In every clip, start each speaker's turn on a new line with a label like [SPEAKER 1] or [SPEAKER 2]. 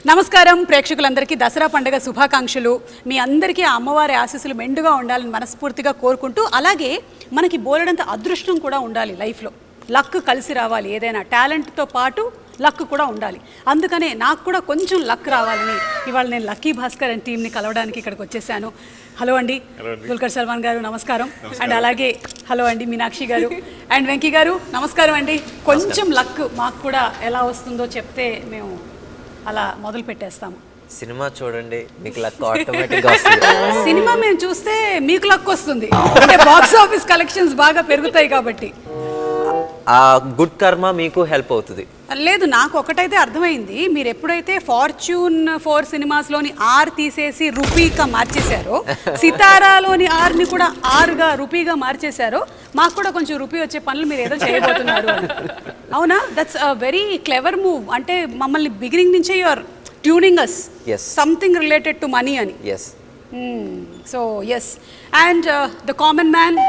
[SPEAKER 1] నమస్కారం ప్రేక్షకులందరికీ దసరా పండుగ శుభాకాంక్షలు. మీ అందరికీ ఆ అమ్మవారి ఆశీస్సులు మెండుగా ఉండాలని మనస్ఫూర్తిగా కోరుకుంటూ, అలాగే మనకి బోలెడంత అదృష్టం కూడా ఉండాలి లైఫ్లో. లక్ కలిసి రావాలి, ఏదైనా టాలెంట్తో పాటు లక్ కూడా ఉండాలి. అందుకనే నాకు కూడా కొంచెం లక్ రావాలని ఇవాళ నేను లక్కీ భాస్కర్ అండ్ టీమ్ని కలవడానికి ఇక్కడికి వచ్చేసాను. హలో అండి దుల్కర్ సల్మాన్ గారు, నమస్కారం. అండ్ అలాగే హలో అండి మీనాక్షి గారు అండ్ వెంకీ గారు, నమస్కారం అండి. కొంచెం లక్ మాకు కూడా ఎలా వస్తుందో చెప్తే మేము అలా మొదలు పెట్టేస్తాము.
[SPEAKER 2] సినిమా చూడండి, మీకు లక్ ఆటోమేటిక్గా వస్తుంది.
[SPEAKER 1] సినిమా మేము చూస్తే మీకు లక్ వస్తుంది, అంటే బాక్స్ ఆఫీస్ కలెక్షన్స్ బాగా పెరుగుతాయి కాబట్టి.
[SPEAKER 2] ఆ గుడ్ కర్మ మీకు హెల్ప్ అవుతుంది.
[SPEAKER 1] లేదు, నాకు ఒకటైతే అర్థమైంది, మీరు ఎప్పుడైతే ఫార్చ్యూన్ 4 సినిమాస్లోని ఆర్ తీసేసి రూపీగా మార్చేశారో, సితారాలోని ఆర్ని కూడా ఆర్గా రూపీగా మార్చేశారో, మాకు కూడా కొంచెం రూపీ వచ్చే పనులు మీరు ఏదో చేయబోతున్నారు. అవునా? That's a very clever move. అంటే మమ్మల్ని బిగినింగ్ నుంచే you're tuning us something related to money అని. So yes, and the common man,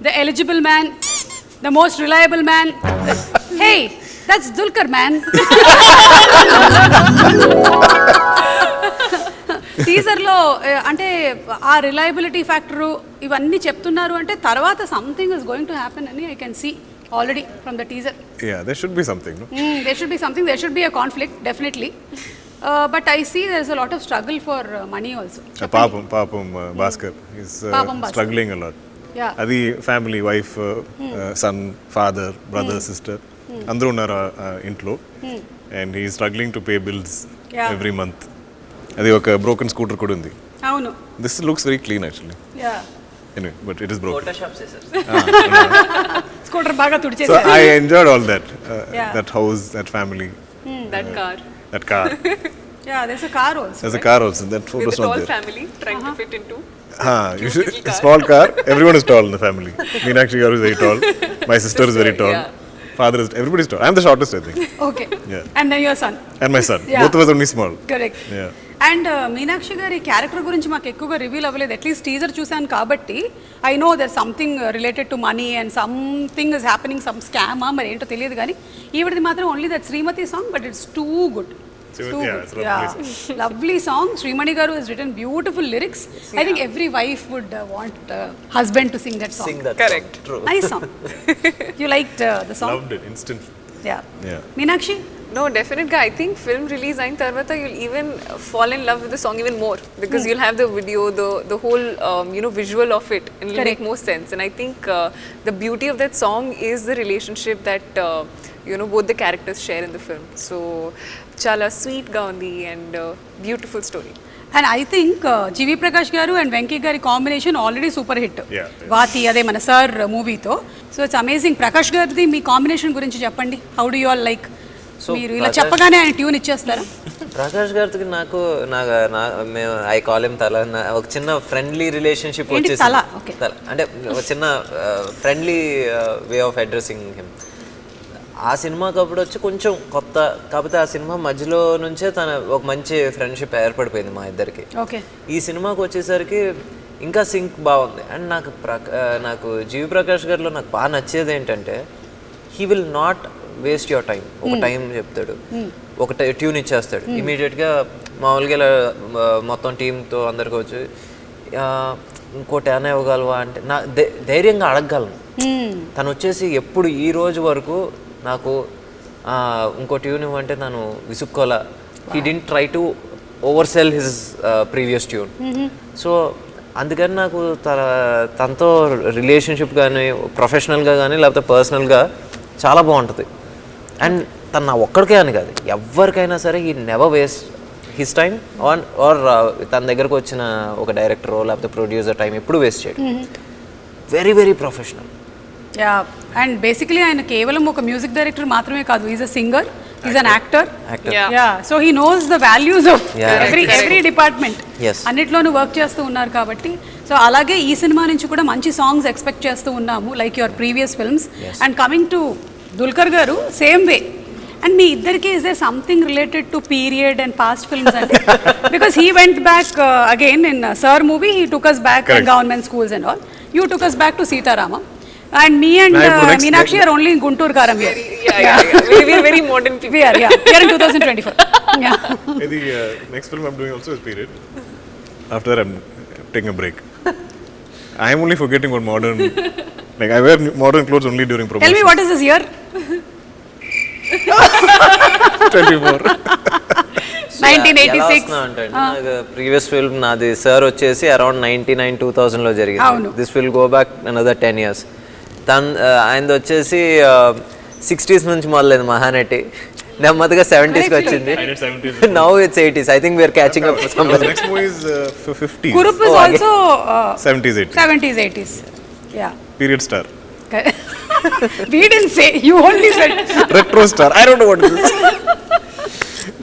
[SPEAKER 1] the eligible man, the most reliable man. Hey, that's Dulquer, man. టీజర్లో అంటే ఆ రిలయబిలిటీ ఫ్యాక్టరు ఇవన్నీ చెప్తున్నారు అంటే తర్వాత something is going to happen అని I can see already from the teaser.
[SPEAKER 3] Yeah, there should be something, no?
[SPEAKER 1] There should be something. There should be a conflict, definitely. But I see there is a lot of struggle for money also.
[SPEAKER 3] Papam Bhaskar is struggling a lot. అది family, wife, son, father, brother, sister అందరూ ఉన్నారు ఇంట్లో. And he struggling to pay bills every month. అది ఒక broken scooter కూడా ఉంది.
[SPEAKER 1] అవును,
[SPEAKER 3] this looks very clean actually. Anyway, but it is broken.
[SPEAKER 2] Photoshop చేశారు.
[SPEAKER 1] స్కూటర్ బాగా తుడిచేశారు.
[SPEAKER 3] So I enjoyed all that. That house, that family.
[SPEAKER 4] That car.
[SPEAKER 3] That car.
[SPEAKER 1] Yeah, there's a car also.
[SPEAKER 3] There's a car also. That photo is not there.
[SPEAKER 4] With a tall family trying to fit into.
[SPEAKER 3] You should, small car. Everyone is tall in the family. Meenakshi garu is very tall. My sister is very tall. Father is, everybody is tall. I am the shortest, I think.
[SPEAKER 1] Okay. And then your son.
[SPEAKER 3] And my son. Both of us only small.
[SPEAKER 1] Correct. And Meenakshi గారి character గురించి మాకు ఎక్కువగా reveal అవ్వలేదు. At least teaser చూశాను కాబట్టి I know there something related to money and something is happening, some స్కామా మరి ఏంటో తెలియదు. కానీ ఈవిడది మాత్రం only that Srimathi song, but it's too good. Lovely song. Srimani garu has written beautiful lyrics. I think every wife would want husband to sing that song.
[SPEAKER 2] Sing that.
[SPEAKER 4] Correct.
[SPEAKER 2] Song. True.
[SPEAKER 1] Nice song. You liked the song?
[SPEAKER 3] Loved it instantly.
[SPEAKER 1] Yeah. Meenakshi?
[SPEAKER 4] No, definitely. I think film release ayin tarvata you'll even fall in love with the song even more because you'll have the video, the whole visual of it, and it'll make more sense. And I think the beauty of that song is the relationship that both the characters share in the film. So chala sweet ga undi and beautiful story.
[SPEAKER 1] And I think G.V. Prakash garu and Venki gari combination already super hit. Vaati ade mana sir movie tho. So it's amazing. Prakash gardi me combination గురించి చెప్పండి. How do you all like? మీరు ఇలా చెప్పగానే ఆయన tune ఇచ్చేస్తారా?
[SPEAKER 2] ప్రకాష్ గారికి నాకు మేము ఐ కాల్ హిమ్ తల, ఒక చిన్న ఫ్రెండ్లీ రిలేషన్షిప్ వచ్చేసి అంటే ఒక చిన్న friendly way of addressing him. ఆ సినిమాకి అప్పుడు వచ్చి కొంచెం కొత్త, కాకపోతే ఆ సినిమా మధ్యలో నుంచే తన ఒక మంచి ఫ్రెండ్షిప్ ఏర్పడిపోయింది మా ఇద్దరికి. ఈ సినిమాకి వచ్చేసరికి ఇంకా సింక్ బాగుంది. అండ్ నాకు జీవి ప్రకాష్ గారిలో నాకు బాగా నచ్చేది ఏంటంటే he will not waste your time. ఒక టైం చెప్తాడు, ఒక ట్యూన్ ఇచ్చేస్తాడు ఇమీడియట్గా. మామూలుగా ఇలా మొత్తం టీంతో అందరికి వచ్చి ఇంకోటి ఏమైనా ఇవ్వగలవా అంటే నా ధైర్యంగా అడగగలను. తను వచ్చేసి ఎప్పుడు ఈ రోజు వరకు నాకు ఇంకో ట్యూన్ ఇవ్వంటే తను విసుక్కోలా. He didn't try to oversell his previous tune. So అందుకని నాకు తనతో రిలేషన్షిప్ కానీ ప్రొఫెషనల్గా కానీ లేకపోతే పర్సనల్గా చాలా బాగుంటుంది. అండ్ తను నా ఒక్కడికే అని కాదు, ఎవరికైనా సరే ఈ never waste his time or తన దగ్గరకు వచ్చిన ఒక డైరెక్టరో లేకపోతే ప్రొడ్యూసర్ టైం ఎప్పుడు వేస్ట్ చేయడు. Very very professional.
[SPEAKER 1] And basically ఆయన కేవలం ఒక మ్యూజిక్ డైరెక్టర్ మాత్రమే కాదు, is a singer, is an actor. So he knows the values of every department. అన్నిట్లోనూ వర్క్ చేస్తూ ఉన్నారు కాబట్టి. సో అలాగే ఈ సినిమా నుంచి కూడా మంచి సాంగ్స్ ఎక్స్పెక్ట్ చేస్తూ ఉన్నాము, like your previous films. And coming to Dulquer garu, same way. And మీ ఇద్దరికి is there something related to period and past films అంటే? Because he went back again in Sir movie, he took us back in government schools and all. You took us back to Sitarama. And మీ and
[SPEAKER 3] Now, ఇప్పుడు next-
[SPEAKER 1] Meenakshi are only Guntur Kaaram here
[SPEAKER 4] Yeah. We are very modern people.
[SPEAKER 1] we are in 2024 yeah
[SPEAKER 3] The next film I'm doing also is period. After that, I'm taking a break. I'm only forgetting what modern. Like I wear modern clothes only during promotion.
[SPEAKER 1] tell me what is this year
[SPEAKER 3] 24.
[SPEAKER 1] 1986
[SPEAKER 2] అంటే నాకు previous film నాది sir వచ్చేసి around 99-2000 లో
[SPEAKER 1] అవును.
[SPEAKER 2] జరిగింది. This will go back another 10 years. ఆయనది వచ్చేసి 60s నుంచి మొదలైంది మహానటి, నెమ్మదిగా 70s కి వచ్చింది.
[SPEAKER 3] I did 70s.
[SPEAKER 2] Now it's 80s. I think we're catching up
[SPEAKER 3] The next movie is 50s.
[SPEAKER 1] Kurup is also
[SPEAKER 3] 70s, 80s.
[SPEAKER 1] 70s 80s yeah
[SPEAKER 3] Period star.
[SPEAKER 1] we didn't say, you only said
[SPEAKER 3] Retro star. I don't know what it is.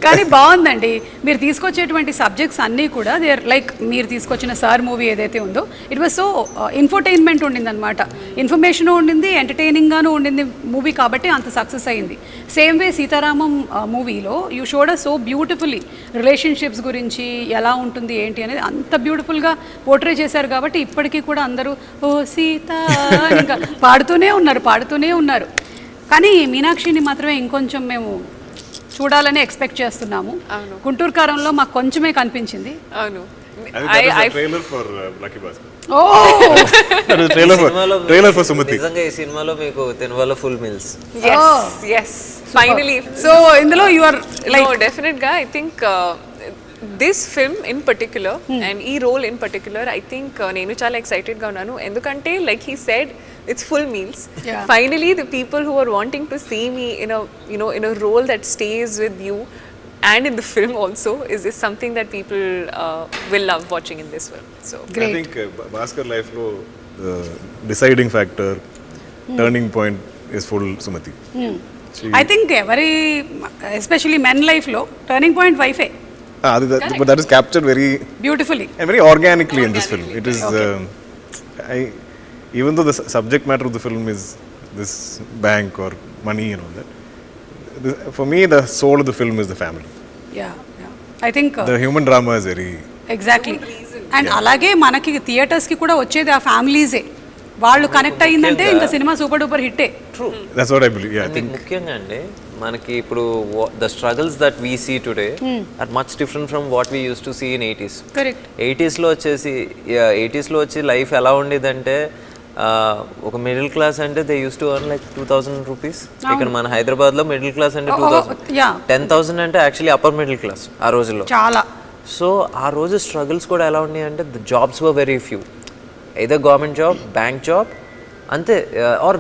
[SPEAKER 1] కానీ బాగుందండి మీరు తీసుకొచ్చేటువంటి subjects అన్నీ కూడా they are like మీరు తీసుకొచ్చిన sir movie ఏదైతే ఉందో ఇట్ వాజ్ సో ఇన్ఫర్టైన్మెంట్ ఉండింది అనమాట, ఇన్ఫర్మేషన్ ఉండింది, ఎంటర్టైనింగ్గాను ఉండింది మూవీ, కాబట్టి అంత సక్సెస్ అయింది. సేమ్ వే సీతారామం మూవీలో you showed a so beautifully relationships గురించి ఎలా ఉంటుంది ఏంటి అనేది అంత బ్యూటిఫుల్గా పోర్ట్రే చేశారు, కాబట్టి ఇప్పటికీ కూడా అందరూ ఓ సీత అని ఇంకా పాడుతూనే ఉన్నారు. కానీ మీనాక్షిని మాత్రమే ఇంకొంచెం మేము చూడాలని ఎక్స్పెక్ట్ చేస్తున్నాము.
[SPEAKER 4] అవును.
[SPEAKER 1] గుంటూరు కారంలో మాకు కొంచెమే కనిపించింది.
[SPEAKER 4] అవును.
[SPEAKER 3] I think that is the trailer for Lucky Bhaskar.
[SPEAKER 1] Oh
[SPEAKER 3] That is trailer for Sumati.
[SPEAKER 2] నిజంగా ఈ సినిమాలో మీకు తినవల్ల full meals.
[SPEAKER 4] Yes. Finally.
[SPEAKER 1] So ఇందులో you are like
[SPEAKER 4] No, definite guy. I think this film in particular and e role in particular, I think నేను చాలా excited గా ఉన్నాను. ఎందుకంటే like he said, it's full meals.
[SPEAKER 1] Yeah.
[SPEAKER 4] Finally, the people who are wanting to see me in a in a role that stays with you and in the film also is something that people will love watching in this film. So
[SPEAKER 3] I
[SPEAKER 1] great.
[SPEAKER 3] think Bhaskar life lo the deciding factor, turning point is full Sumati.
[SPEAKER 1] I think ఎవరి especially men లైఫ్లో turning point వైఫే
[SPEAKER 3] But that is captured very
[SPEAKER 1] beautifully.
[SPEAKER 3] and very organically in this film. It is even though the subject matter of the film is this bank or money and all that, for me the soul of the film is the family.
[SPEAKER 1] Yeah I think
[SPEAKER 3] The human drama is very
[SPEAKER 1] exactly. And అలాగే మనకి థియేటర్స్కి కూడా వచ్చేది ఆ ఫ్యామిలీసే, వాళ్ళు connect అయ్యిందంటే ఇంకా సినిమా సూపర్ డూపర్ హిట్టే.
[SPEAKER 3] that's what I believe. Yeah, I think
[SPEAKER 2] ముఖ్యంగా అండి మనకి ఇప్పుడు the struggles that we see today are much different from what we use to see in 80s.
[SPEAKER 1] Correct.
[SPEAKER 2] 80s లో వచ్చి లైఫ్ ఎలా ఉండేదంటే ఒక మిడిల్ క్లాస్ అంటే they use to earn like 2000 rupees. ఇక్కడ మన హైదరాబాద్ లో మిడిల్ క్లాస్ అంటే 2000,
[SPEAKER 1] yeah.
[SPEAKER 2] 10,000 అంటే యాక్చువల్లీ అప్పర్ మిడిల్ క్లాస్ ఆ రోజుల్లో.
[SPEAKER 1] చాలా.
[SPEAKER 2] సో ఆ రోజు స్ట్రగుల్స్ కూడా ఎలా ఉన్నాయి అంటే the jobs were very few, ఏదో గవర్నమెంట్ జాబ్, బ్యాంక్ జాబ్ అంతే, ఆర్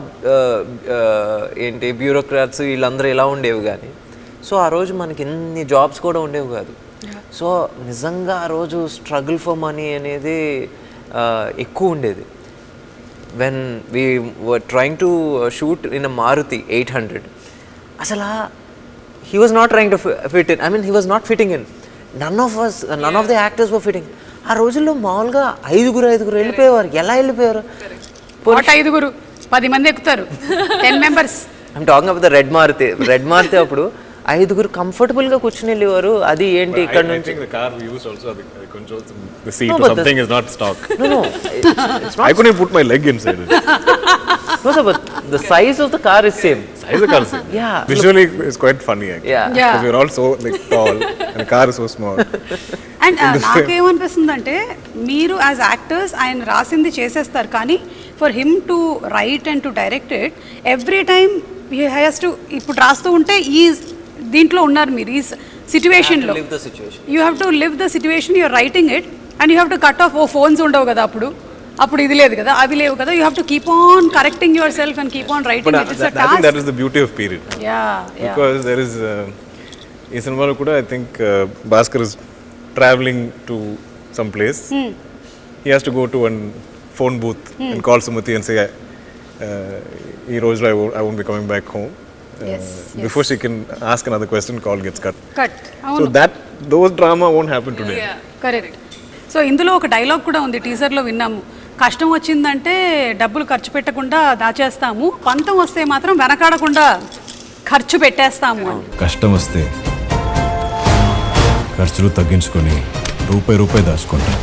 [SPEAKER 2] ఏంటి బ్యూరోక్రాట్స్ వీళ్ళందరూ ఇలా ఉండేవి. కానీ సో ఆ రోజు మనకి ఇన్ని జాబ్స్ కూడా ఉండేవి కాదు. సో నిజంగా ఆ రోజు స్ట్రగుల్ ఫర్ మనీ అనేది ఎక్కువ ఉండేది. When we were trying to shoot in a Maruti 800, అసలు he was not trying to fit in, I mean he was not fitting in. None of the actors were fitting. ఆ రోజుల్లో మామూలుగా ఐదుగురు వెళ్ళిపోయేవారు. ఎలా వెళ్ళిపోయారు?
[SPEAKER 1] వాట్ ఐదుగురు 10 మంది ఎక్కుతారు, 10 members.
[SPEAKER 2] I'm talking about the red Maruti అప్పుడు ఐదుగురు కంఫర్టబుల్ గా కూర్చుని వెళ్ళేవారు. అది ఏంటి ఇక్కడ
[SPEAKER 3] I
[SPEAKER 2] నుంచి
[SPEAKER 3] think the car we used also the controls, the seat
[SPEAKER 2] No,
[SPEAKER 3] or
[SPEAKER 2] but
[SPEAKER 3] something is not stock.
[SPEAKER 2] No, it's not.
[SPEAKER 3] I couldn't put my leg inside it.
[SPEAKER 2] No, sir, but the size of the car is same.
[SPEAKER 3] Size of the car is same.
[SPEAKER 2] Yeah.
[SPEAKER 3] Visually it's quite funny actually.
[SPEAKER 2] Yeah.
[SPEAKER 1] Yeah.
[SPEAKER 3] Because we're all so like tall and the car is so small.
[SPEAKER 1] And నాకేమనిపిస్తుందంటే మీరు as actors ఆయన రాసింది చేసేస్తారు, కానీ for him to write and to direct it every time he has to, ఇప్పుడు రాస్తూ ఉంటే ఈ దీంట్లో ఉన్నారు మీరు ఈ సిచ్యువేషన్లో,
[SPEAKER 2] Live the situation.
[SPEAKER 1] You have to live the situation, you're writing it and you have to cut off. ఓ ఫోన్స్ ఉండవు కదా అప్పుడు ఇది లేదు కదా, అవి లేవు కదా, you have to keep on correcting yourself and keep on writing.
[SPEAKER 3] But
[SPEAKER 1] it's a
[SPEAKER 3] I think that
[SPEAKER 1] task.
[SPEAKER 3] is the beauty of period.
[SPEAKER 1] Yeah.
[SPEAKER 3] Because there is in cinema kuda I think Bhaskar is traveling to some place. He has to go to one phone booth and call Sumati and say ee roju I won't be coming back home.
[SPEAKER 1] Yes,
[SPEAKER 3] Before she can ask another question, call gets cut.
[SPEAKER 1] Cut.
[SPEAKER 3] So those drama won't happen today.
[SPEAKER 1] Correct. So ఇందులో ఒక dialogue కూడా ఉంది, టీజర్లో విన్నాము, కష్టం వచ్చిందంటే డబ్బులు ఖర్చు పెట్టకుండా దాచేస్తాము, పంతం వస్తే మాత్రం వెనకాడకుండా ఖర్చు పెట్టేస్తాము అని.
[SPEAKER 5] కష్టం వస్తే ఖర్చులు తగ్గించుకొని రూపాయి దాచుకుంటాం.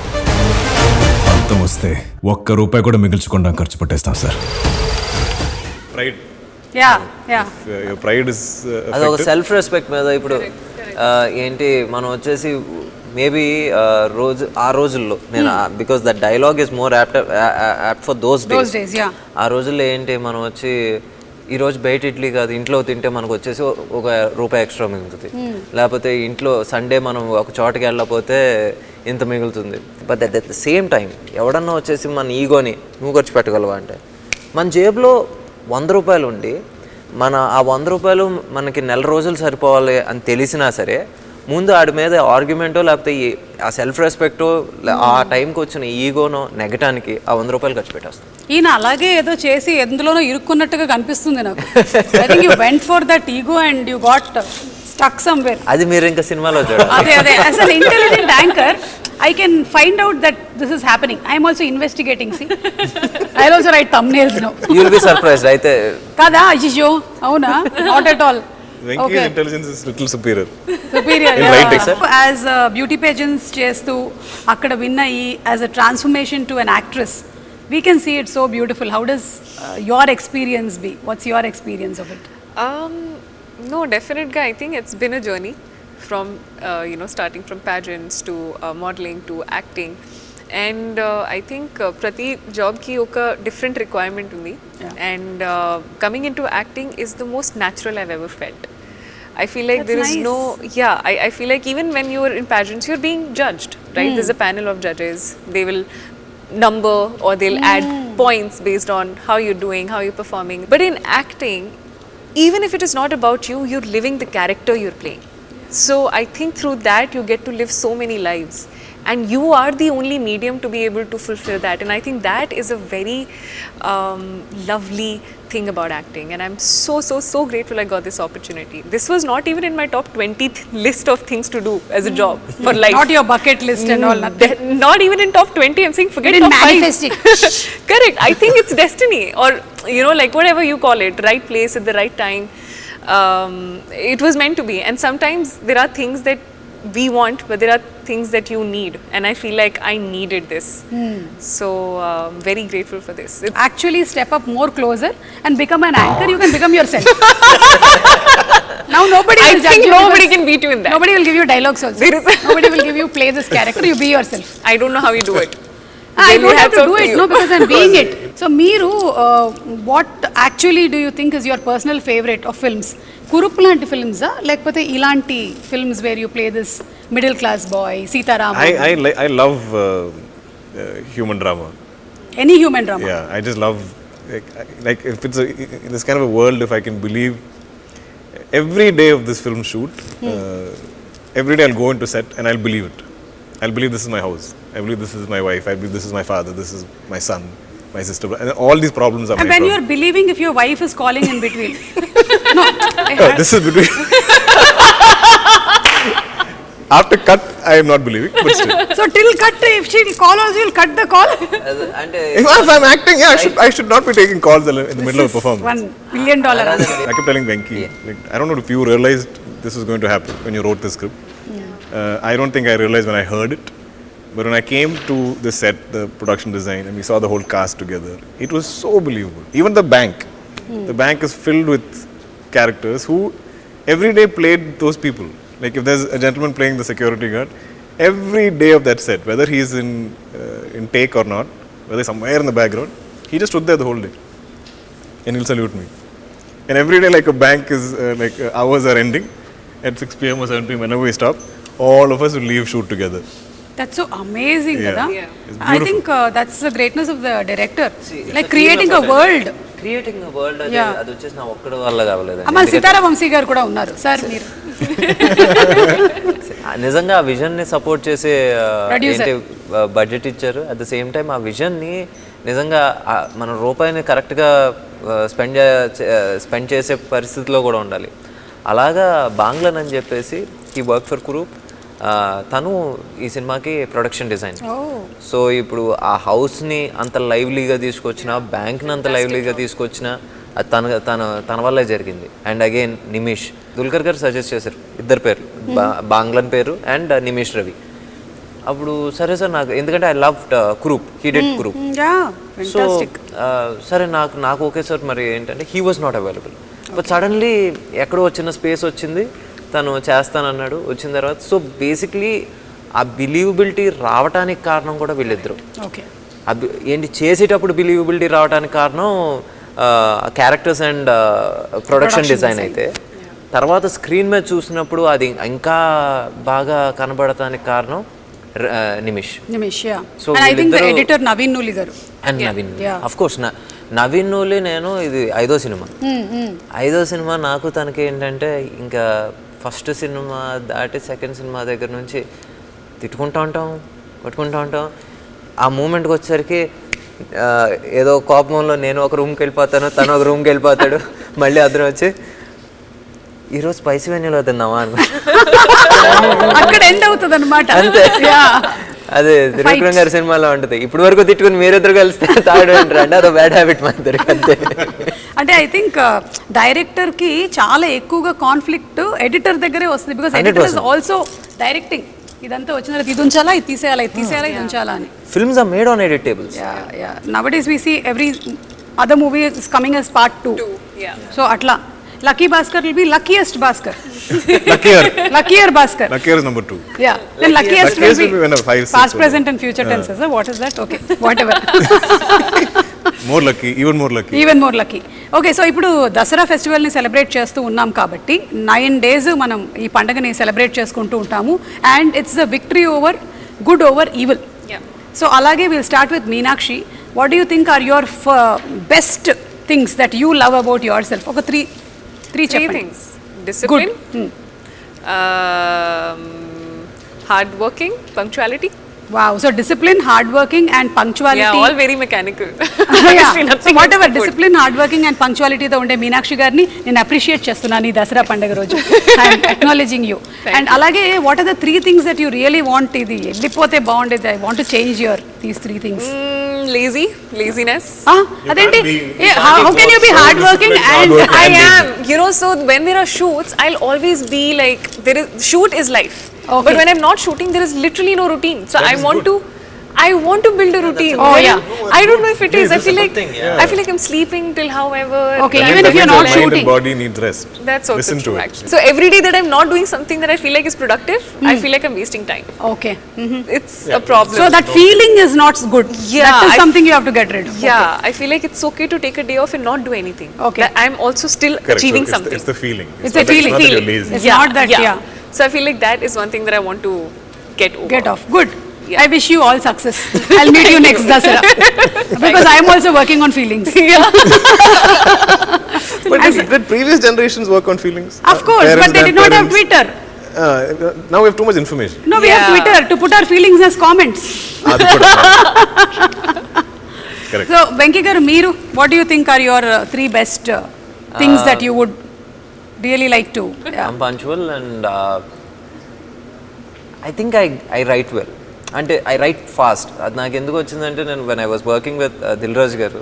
[SPEAKER 5] పంతం వస్తే ఒక్క రూపాయి కూడా మిగిల్చకుండా ఖర్చు పెట్టేస్తాం sir.
[SPEAKER 3] pride.
[SPEAKER 1] Yeah.
[SPEAKER 3] Your pride is
[SPEAKER 2] అది ఒక
[SPEAKER 3] affected.
[SPEAKER 2] సెల్ఫ్ రెస్పెక్ట్ మీద ఇప్పుడు ఏంటి మనం వచ్చేసి మేబీ ఆ రోజుల్లో నేను because that dialogue is more apt for those
[SPEAKER 1] Those
[SPEAKER 2] days.
[SPEAKER 1] days, yeah.
[SPEAKER 2] ఆ రోజుల్లో ఏంటి మనం వచ్చి ఈరోజు బయట ఇడ్లీ కాదు ఇంట్లో తింటే మనకు వచ్చేసి ₹1 ఎక్స్ట్రా మిగులుతుంది, లేకపోతే ఇంట్లో సండే మనం ఒక చోటకి వెళ్ళకపోతే ఇంత మిగులుతుంది. But at the same time ఎవడన్నా వచ్చేసి మన ఈగోని నువ్వు ఖర్చు పెట్టగలవా అంటే మన జేబులో ₹100 ఉండి ఆ ₹100 మనకి నెల రోజులు సరిపోవాలి అని తెలిసినా సరే ముందు ఆడి మీద ఆర్గ్యుమెంటో లేకపోతే ఆ సెల్ఫ్ రెస్పెక్టో ఆ టైంకి వచ్చిన ఈగోనో నెగటానికి ఆ ₹100 ఖర్చు పెట్టేస్తాం.
[SPEAKER 1] ఈయన అలాగే ఏదో చేసి ఎందులోనో ఇరుక్కున్నట్టుగా కనిపిస్తుంది నాకు. I think you went for that ego and you got stuck somewhere.
[SPEAKER 2] అది మీరు ఇంకా సినిమాలో చూడాలి.
[SPEAKER 1] అదే as an intelligent anchor I can find out that this is happening. I am also investigating. See, I'll also write thumbnails now.
[SPEAKER 2] You'll be surprised అయితే
[SPEAKER 1] Kada Ajisho, avuna, not at all.
[SPEAKER 3] Venki's intelligence is little superior.
[SPEAKER 1] Superior.
[SPEAKER 3] In writing, sir.
[SPEAKER 1] As beauty pageants చేస్తూ అక్కడ win అయ్యి as a transformation to an actress, we can see it so beautiful. How does your experience be? What's your experience of it?
[SPEAKER 4] No, definitely. I think it's been a journey from starting from pageants to modeling to acting, and I think prati job ki oka different requirement undi, and coming into acting is the most natural I've ever felt. I feel like
[SPEAKER 1] That's
[SPEAKER 4] there is
[SPEAKER 1] nice.
[SPEAKER 4] I feel like even when you're in pageants you're being judged, right? There's a panel of judges. They will number or they'll add points based on how you're doing, how you're performing. But in acting, even if it is not about you, you're living the character you're playing. So I think through that you get to live so many lives, and you are the only medium to be able to fulfill that. And I think that is a very lovely thing about acting, and I'm so grateful I got this opportunity. This was not even in my top 20 list of things to do as a job for life.
[SPEAKER 1] Not your bucket list and all. Nothing.
[SPEAKER 4] Not even in top 20. I'm saying forget
[SPEAKER 1] You didn't
[SPEAKER 4] top 5.
[SPEAKER 1] manifest it.
[SPEAKER 4] Correct. I think it's destiny, or like whatever you call it, right place at the right time. It was meant to be, and sometimes there are things that we want, but there are things that you need, and I feel like I needed this. So very grateful for this.
[SPEAKER 1] Actually step up more closer and become an anchor. You can become yourself. Now nobody
[SPEAKER 4] I
[SPEAKER 1] will judge
[SPEAKER 4] think
[SPEAKER 1] you
[SPEAKER 4] nobody
[SPEAKER 1] because
[SPEAKER 4] can beat you in that.
[SPEAKER 1] nobody will give you dialogues also.
[SPEAKER 4] There is-
[SPEAKER 1] Nobody will give you play this character. You be yourself.
[SPEAKER 4] I don't know how you do it.
[SPEAKER 1] I
[SPEAKER 4] Really
[SPEAKER 1] don't have
[SPEAKER 4] hats
[SPEAKER 1] to
[SPEAKER 4] off
[SPEAKER 1] do
[SPEAKER 4] to
[SPEAKER 1] it,
[SPEAKER 4] you.
[SPEAKER 1] no, because I'm being it. So, Meeru, what actually do you think is your personal favorite of films? Kurupu lanti films, lekapothe ilanti films where you play this middle class boy, Sitaram.
[SPEAKER 3] I love human drama.
[SPEAKER 1] Any human drama.
[SPEAKER 3] Yeah, I just love like if it's in this kind of a world, if I can believe every day of this film shoot, every day I'll go into set and I'll believe it. I'll believe this is my house. I believe this is my wife. I believe this is my father. This is my son, my sister. And all these problems are
[SPEAKER 1] And
[SPEAKER 3] my
[SPEAKER 1] when
[SPEAKER 3] problems.
[SPEAKER 1] you're believing if your wife is calling in between.
[SPEAKER 3] This is between. After cut, I am not believing, but still.
[SPEAKER 1] So, till cut, if she'll call also, you'll cut the call.
[SPEAKER 2] అంటే
[SPEAKER 3] If I'm acting, yeah, I should not be taking calls in the middle of a performance.
[SPEAKER 1] $1 million.
[SPEAKER 3] I kept telling Venki, like, I don't know if you realized this was going to happen when you wrote the script. I don't think I realized when I heard it, but when I came to the set, the production design, and we saw the whole cast together, it was so believable. Even the bank is filled with characters who every day played those people. Like if there's a gentleman playing the security guard, every day of that set, whether he is in take or not, whether somewhere in the background, he just stood there the whole day, and he'll salute me. And every day, like a bank is hours are ending at 6 p.m. or 7 p.m. whenever we stop, all of us will leave shoot together.
[SPEAKER 1] That's so amazing,
[SPEAKER 3] Yeah.
[SPEAKER 1] Kada.
[SPEAKER 4] Yeah.
[SPEAKER 3] It's
[SPEAKER 1] I think that's the greatness of the director. Like creating a world.
[SPEAKER 2] Creating world
[SPEAKER 1] Yeah.
[SPEAKER 2] అది వచ్చేసి నా ఒక్కడి వల్ల కావలేదు.
[SPEAKER 1] అమ్మ సితారా వంశీ గారు కూడా ఉన్నారు sir మీరు.
[SPEAKER 2] నిజంగా ఆ విజన్ ని సపోర్ట్ చేసే
[SPEAKER 1] Producer.
[SPEAKER 2] ఏంటి బడ్జెట్ ఇచ్చారు. అట్ ద సేమ్ టైం ఆ విజన్ ని నిజంగా మన రూపాయిని కరెక్ట్ గా స్పెండ్ చేసే పరిస్థితిలో కూడా ఉండాలి. అలాగా బాంగ్లన్ అని చెప్పేసి ఈ వర్క్ ఫర్ కురూప్, తను ఈ సినిమాకి ప్రొడక్షన్ డిజైన్. సో ఇప్పుడు ఆ హౌస్ని అంత లైవ్లీగా తీసుకొచ్చిన, బ్యాంక్ని అంత లైవ్లీగా తీసుకొచ్చిన అది తన వల్లే జరిగింది. అండ్ అగైన్ నిమిష్ దుల్కర్ గారు సజెస్ట్ చేశారు ఇద్దరు పేర్లు, బాంగ్లన్ పేరు అండ్ నిమిష్ రవి. అప్పుడు సరే సార్ నాకు ఎందుకంటే I love Kurup, he did Kurup. So సరే నాకు ఓకే సార్, మరి ఏంటంటే he was not available. But suddenly ఎక్కడో చిన్న స్పేస్ వచ్చింది, తను చేస్తానన్నాడు. వచ్చిన తర్వాత సో బేసిక్లీ ఆ బిలీవబిలిటీ రావడానికి కారణం కూడా వీళ్ళిద్దరు. ఏంటి చేసేటప్పుడు బిలీవబిలిటీ రావడానికి కారణం క్యారెక్టర్స్ అండ్ ప్రొడక్షన్ డిజైన్ అయితే, తర్వాత స్క్రీన్ మీద చూసినప్పుడు అది ఇంకా బాగా కనబడటానికి కారణం నిమిష్.
[SPEAKER 1] సో ఎడిటర్ నవీన్ నూలి గారు.
[SPEAKER 2] And Naveen of course Naveen Nooli నేను ఇది 5వ సినిమా. 5వ సినిమా నాకు తనకి ఏంటంటే ఇంకా ఫస్ట్ సినిమా దాటి సెకండ్ సినిమా దగ్గర నుంచి తిట్టుకుంటూ ఉంటాం, కొట్టుకుంటూ ఉంటాం. ఆ మూమెంట్కి వచ్చేసరికి ఏదో కోపంలో నేను ఒక రూమ్కి వెళ్ళిపోతాను, తను ఒక రూమ్కి వెళ్ళిపోతాడు, మళ్ళీ అద్దరం వచ్చి ఈరోజు స్పైసీ వెన్యూలో తిన్నావా అని
[SPEAKER 1] అక్కడ ఎండ్ అవుతుంది అనమాట.
[SPEAKER 2] అంతే, అదే త్రివిక్రమ్ గారి సినిమాలో ఉంటుంది. ఇప్పుడు వరకు తిట్టుకుని మీరిద్దరు కలిస్తే తాడు అంటారు అంటే అదో బ్యాడ్ హ్యాబిట్ మా ఇద్దరికి. అంతే.
[SPEAKER 1] అంటే ఐ థింక్ డైరెక్టర్ కి చాలా ఎక్కువగా కాన్ఫ్లిక్ట్ ఎడిటర్ దగ్గరే వస్తుంది. Because editor is also directing. ఇదంతా వచ్చిన తర్వాత ఇది ఉంచాలా, ఇది తీసేయాలా, ఇది తీసేయాలా, ఇది ఉంచాలా అని.
[SPEAKER 2] Films are made on edit tables.
[SPEAKER 1] Nowadays we see every other movie is coming as part 2. So అట్లా Lucky Bhaskar will be luckiest Bhaskar. Luckier Bhaskar.
[SPEAKER 3] Luckier is number 2.
[SPEAKER 1] Yeah. Then luckiest will be
[SPEAKER 3] when 5, 6
[SPEAKER 1] past, present and future tenses. What is that? Okay. Whatever.
[SPEAKER 3] More lucky, even more lucky.
[SPEAKER 1] Even more lucky. Okay, so ఇప్పుడు Dasara ఫెస్టివల్ని celebrate చేస్తూ ఉన్నాం కాబట్టి 9 days మనం ఈ పండుగని celebrate చేసుకుంటూ ఉంటాము. And it's the victory over good over evil. So అలాగే will start with Meenakshi. What do you think are your best things that you love about yourself? ఒక three
[SPEAKER 4] things. Discipline, hard working, punctuality.
[SPEAKER 1] Wow, so discipline, hard working and punctuality.
[SPEAKER 4] Yeah, all very mechanical.
[SPEAKER 1] So whatever discipline, hard working and punctuality తో ఉండే మీనాక్షి గారిని నేను appreciate చేస్తున్నాను ఈ దసరా పండుగ రోజు. I'm acknowledging you. And అలాగే what are the 3 things that you really want? ఇది వెళ్ళిపోతే బాగుండేది, I want to change your these 3 things.
[SPEAKER 4] Laziness.
[SPEAKER 1] అదేంటి? How can you be hard working and
[SPEAKER 4] I am, you know, so when there are shoots I'll always be like, shoot is life. Okay. But when I'm not shooting, there is literally no routine. So I want to build a routine.
[SPEAKER 1] Oh yeah.
[SPEAKER 4] I don't know if it is. I feel like I'm sleeping till however.
[SPEAKER 1] Okay, even if you're not shooting.
[SPEAKER 3] The body needs rest.
[SPEAKER 4] That's also
[SPEAKER 3] Listen
[SPEAKER 4] true
[SPEAKER 3] to it.
[SPEAKER 4] actually. So every day that I'm not doing something that I feel like is productive, I feel like I'm wasting time.
[SPEAKER 1] Okay.
[SPEAKER 4] It's a problem.
[SPEAKER 1] So that feeling is not good.
[SPEAKER 4] Yeah,
[SPEAKER 1] That is something you have to get rid of.
[SPEAKER 4] Yeah, I feel like it's okay to take a day off and not do anything.
[SPEAKER 1] Okay.
[SPEAKER 4] That I'm also still
[SPEAKER 3] Correct.
[SPEAKER 4] achieving
[SPEAKER 3] So
[SPEAKER 4] something.
[SPEAKER 3] it's the feeling.
[SPEAKER 1] It's a
[SPEAKER 3] not that-
[SPEAKER 1] feeling.
[SPEAKER 3] not that you're lazy.
[SPEAKER 1] It's not that, yeah.
[SPEAKER 4] So I feel like that is one thing that I want to get over.
[SPEAKER 1] Get off. Good. I wish you all success. I'll meet you next Dasara. Because I'm also working on feelings.
[SPEAKER 3] But did previous generations work on feelings?
[SPEAKER 1] Of course,
[SPEAKER 3] Parents,
[SPEAKER 1] but they did not have
[SPEAKER 3] grandparents?
[SPEAKER 1] Twitter.
[SPEAKER 3] Now we have too much information.
[SPEAKER 1] No, we have
[SPEAKER 4] Yeah.
[SPEAKER 1] Twitter to put our feelings as comments.
[SPEAKER 3] అది కూడా. Correct.
[SPEAKER 1] So, Venki garu, meeru, what do you think are your 3 best things that you would really like to?
[SPEAKER 2] I'm punctual and I think I write well. అంటే I write fast. అది నాకు ఎందుకు వచ్చిందంటే నేను when I was working with Dil Raju garu,